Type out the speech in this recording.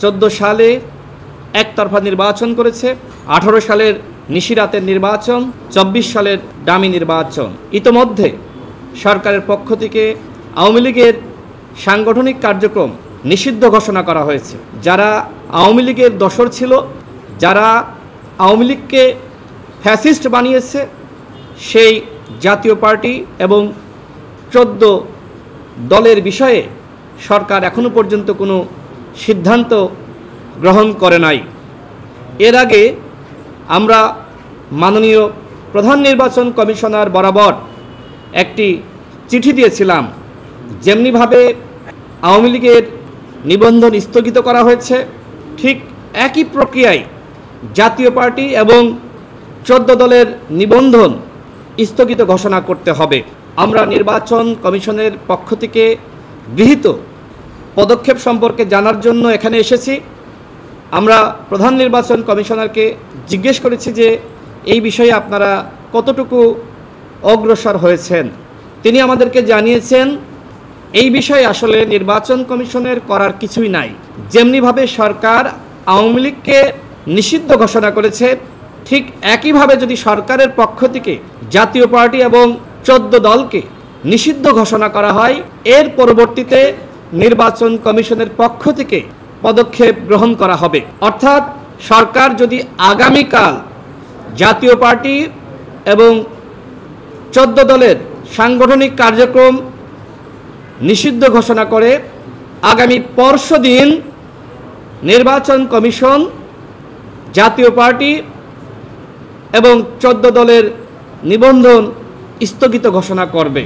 14 সালে একতরফা নির্বাচন করেছে, 18 সালের নিশিরাতের নির্বাচন, 24 সালের ডামি নির্বাচন। ইতোমধ্যে সরকারের পক্ষ থেকে আওয়ামী লীগের সাংগঠনিক কার্যক্রম নিষিদ্ধ ঘোষণা করা হয়েছে। যারা আওয়ামী লীগের দোসর ছিল, যারা আওয়ামী লীগকে ফ্যাসিস্ট বানিয়েছে, সেই জাতীয় পার্টি এবং 14 দলের বিষয়ে সরকার এখনো পর্যন্ত কোনো সিদ্ধান্ত গ্রহণ করে নাই। এর আগে আমরা মাননীয় প্রধান নির্বাচন কমিশনার বরাবর একটি চিঠি দিয়েছিলাম। যেমনিভাবে আওয়ামী লীগের নিবন্ধন স্থগিত করা হয়েছে, ঠিক একই প্রক্রিয়ায় জাতীয় পার্টি এবং 14 দলের নিবন্ধন স্থগিত ঘোষণা করতে হবে। আমরা নির্বাচন কমিশনের পক্ষ থেকে গৃহীত পদক্ষেপ সম্পর্কে জানার জন্য এখানে এসেছি। আমরা প্রধান নির্বাচন কমিশনারকে জিজ্ঞেস করেছি যে এই বিষয়ে আপনারা কতটুকু অগ্রসর হয়েছেন। তিনি আমাদেরকে জানিয়েছেন এই বিষয়ে আসলে নির্বাচন কমিশনের করার কিছুই নাই। যেমনিভাবে সরকার আওয়ামী লীগকে নিষিদ্ধ ঘোষণা করেছে, ঠিক একইভাবে যদি সরকারের পক্ষ থেকে জাতীয় পার্টি এবং 14 দলকে নিষিদ্ধ ঘোষণা করা হয়, এর পরবর্তীতে নির্বাচন কমিশনের পক্ষ থেকে পদক্ষেপ গ্রহণ করা হবে। অর্থাৎ সরকার যদি আগামীকাল জাতীয় পার্টি এবং 14 দলের সাংগঠনিক কার্যক্রম নিষিদ্ধ ঘোষণা করে, আগামী পরশুদিন নির্বাচন কমিশন জাতীয় পার্টি এবং 14 দলের নিবন্ধন স্থগিত ঘোষণা করবে।